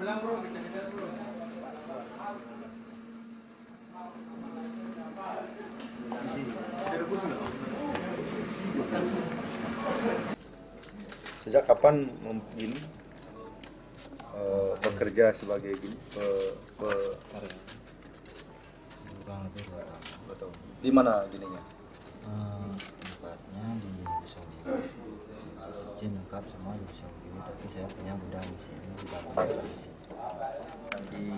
Sejak kapan ini bekerja sebagai gini? Kurang lebih 2 tahun. Di mana gininya? Tempatnya di Saudi. Izin lengkap semua di Saudi, tapi saya punya gudang di sini, di Balago di sini. Di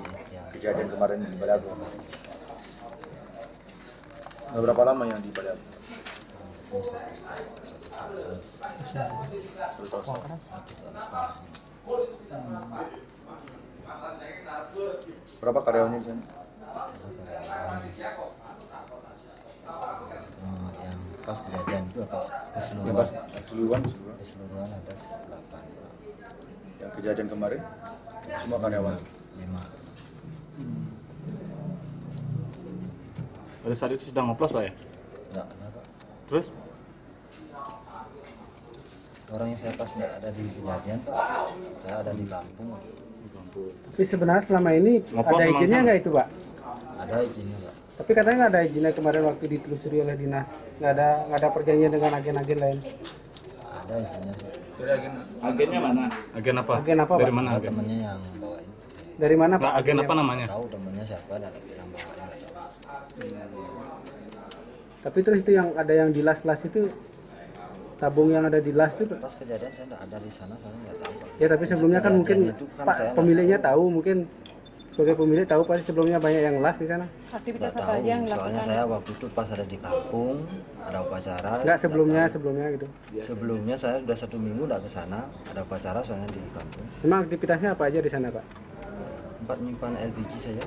kejadian kemarin di Balago. Berapa lama yang di Balago? Berapa karyawannya di sana? Yang pas kejadian itu keseluruhan ada 8. Yang kejadian kemarin semua karyawan 5. Pada saat itu sedang ngoplos Pak ya? Enggak ada Pak. Terus? Orang yang saya pas nggak ada di kejadian Pak. Saya ada di Lampung. Tapi sebenarnya selama ini Ngoplos ada emang izinnya sama? nggak itu Pak? Ada izinnya Pak. Tapi katanya nggak ada izinnya kemarin waktu ditelusuri oleh dinas. Nggak ada perjanjian dengan agen-agen lain. Ada izinnya Pak. Agennya mana? Agen apa? Agen apa, Dari Pak? mana Ada agen? temennya yang bawain. Dari mana Pak? Nah, agen agennya, apa Pak? namanya? Tahu temennya siapa dan yang bawain nggak tahu. Tapi terus itu yang ada yang di las-las itu tabung yang ada di las itu Pas kejadian saya nggak ada di sana, saya nggak tahu Pak. ya, tapi sebelumnya kan mungkin Kejadian itu kan Pak saya nggak pemiliknya tahu, mungkin sebagai pemilik tahu pasti sebelumnya banyak yang las di sana. Aktivitas Nggak apa tahu, aja yang soalnya dilakukan? saya waktu itu pas ada di kampung, ada upacara. Enggak sebelumnya nggak tahu. sebelumnya gitu. Sebelumnya saya sudah 1 minggu nggak ke sana, ada upacara soalnya di kampung. Memang aktivitasnya apa aja di sana Pak? Tempat nyimpan LPG saja.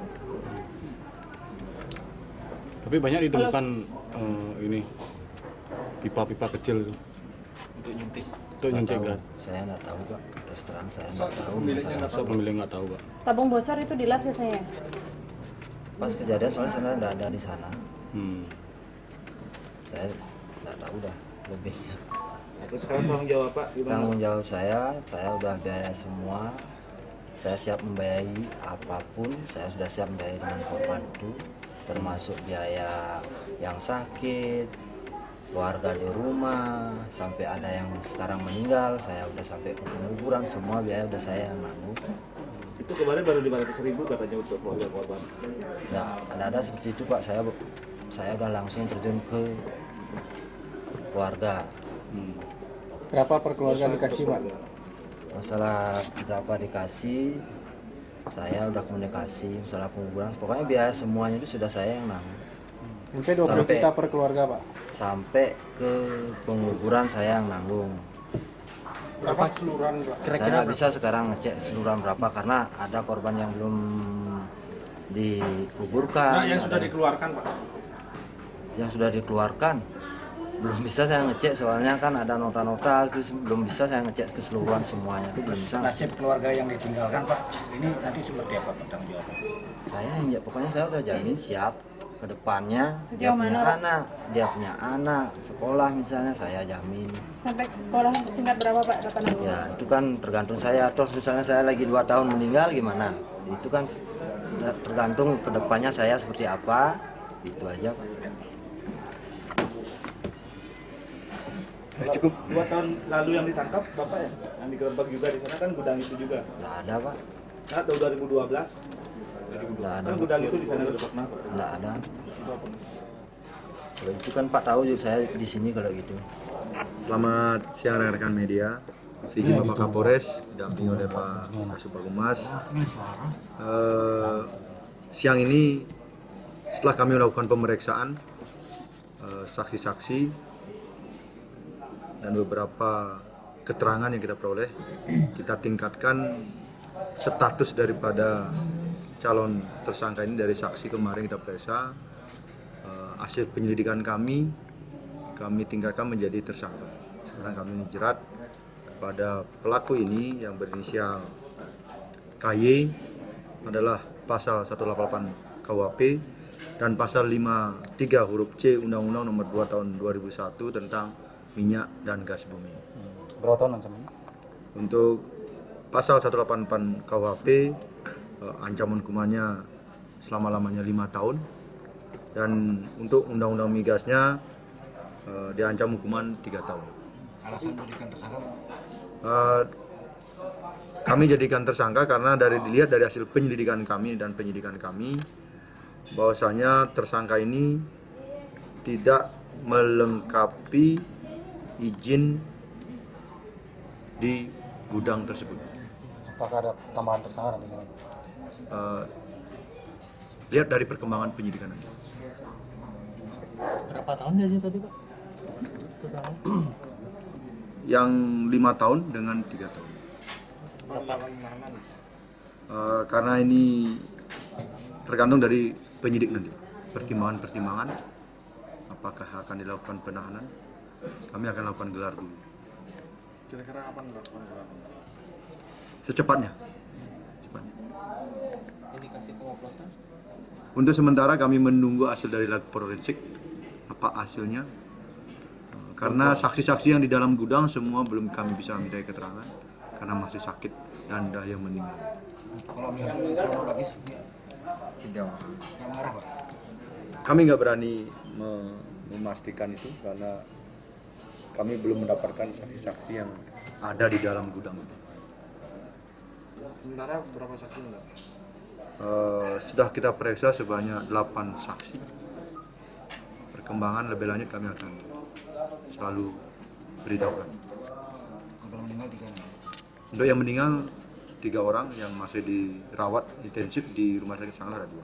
Tapi banyak ditemukan ini pipa-pipa kecil itu. Untuk nyuntik Nggak tahu. gas. Saya nggak tahu Pak, terus terang saya nggak tahu. masalah. So pemilik nggak tahu Pak. Tabung bocor itu di las biasanya? Pas kejadian soalnya saya nggak ada di sana, saya nggak tahu dah lebihnya. Terus sekarang tanggung jawab Pak gimana? Tanggung jawab saya udah biaya semua. Saya siap membayari apapun, saya sudah siap membayar dengan korban itu, termasuk biaya yang sakit, keluarga di rumah, sampai ada yang sekarang meninggal, saya udah sampai ke penguburan, semua biaya udah saya yang nanggung. Itu kemarin baru 500.000 katanya untuk keluarga korban. Nggak ada seperti itu Pak, saya udah langsung terjun ke keluarga. Berapa per keluarga dikasih Pak? Masalah berapa dikasih, saya udah komunikasi, masalah penguburan, pokoknya biaya semuanya itu sudah saya yang nanggung. Sampai 20 juta per keluarga Pak. Sampai ke penguburan saya yang nanggung. Berapa keseluruhan Pak? Saya nggak bisa sekarang ngecek keseluruhan berapa karena ada korban yang belum dikuburkan. Nah, yang sudah dikeluarkan Pak. Yang sudah dikeluarkan belum bisa saya ngecek, soalnya kan ada nota-nota, terus belum bisa saya ngecek keseluruhan semuanya itu belum bisa. Nasib keluarga yang ditinggalkan Pak, ini nanti seperti apa tanggung jawabnya? Ya pokoknya saya udah jamin siap ke depannya. Sejauh mana, Pak? Dia punya anak sekolah misalnya, saya jamin. Sampai sekolah tingkat berapa Pak? Dapat nanggung? Ya itu kan tergantung saya. Terus misalnya saya lagi 2 tahun meninggal gimana? Itu kan tergantung kedepannya saya seperti apa. Itu aja Pak. Cukup 2 tahun lalu yang ditangkap Bapak ya? Yang digerebek juga di sana kan gudang itu juga. Nggak ada Pak. Nah, tahun 2012 Nggak ada. kan gudang itu di sana digerebek nah. Nggak ada. Kalau itu kan Pak tahu juga saya di sini kalau gitu. Selamat siang rekan-rekan media. Izin Bapak Kapolres, didampingi oleh Pak Kasubag Humas. Siang ini setelah kami melakukan pemeriksaan saksi-saksi dan beberapa keterangan yang kita peroleh, kita tingkatkan status daripada calon tersangka ini dari saksi kemarin kita periksa. Hasil penyelidikan kami tingkatkan menjadi tersangka. Sekarang kami jerat kepada pelaku ini yang berinisial KY adalah pasal 188 KUHP dan pasal 53 huruf C Undang-Undang Nomor 2 Tahun 2001 tentang minyak dan gas bumi. Berapa tahun ancamannya? Untuk pasal 188 KUHP ancaman hukumannya selama-lamanya 5 tahun, dan untuk undang-undang migasnya diancam hukuman 3 tahun. Alasan jadikan tersangka Pak? Kami jadikan tersangka karena dilihat dari hasil penyelidikan kami dan penyidikan kami bahwasanya tersangka ini tidak melengkapi izin di gudang tersebut. Apakah ada tambahan tersangka nanti? Lihat dari perkembangan penyidikan nanti. Berapa tahun dia tadi Pak? Tersangka? Yang 5 tahun dengan 3 tahun. Berapa lama? Karena ini tergantung dari penyidik nanti. Pertimbangan-pertimbangan, apakah akan dilakukan penahanan, kami akan lakukan gelar dulu. Kira-kira kapan melakukan gelar? Secepatnya. Indikasi pengoplosan? Untuk sementara kami menunggu hasil dari lab forensik, apa hasilnya. Karena saksi-saksi yang di dalam gudang semua belum kami bisa minta keterangan karena masih sakit dan ada yang meninggal. Kalau melihat kronologis tidak marah Pak? Kami nggak berani memastikan itu karena kami belum mendapatkan saksi-saksi yang ada di dalam gudang itu. Sementara berapa saksi enggak? Sudah kita periksa sebanyak 8 saksi. Perkembangan lebih lanjut kami akan selalu beritahukan. Korban meninggal 3 orang. Untuk yang meninggal 3 orang, yang masih dirawat intensif di Rumah Sakit Sanglah ada 2.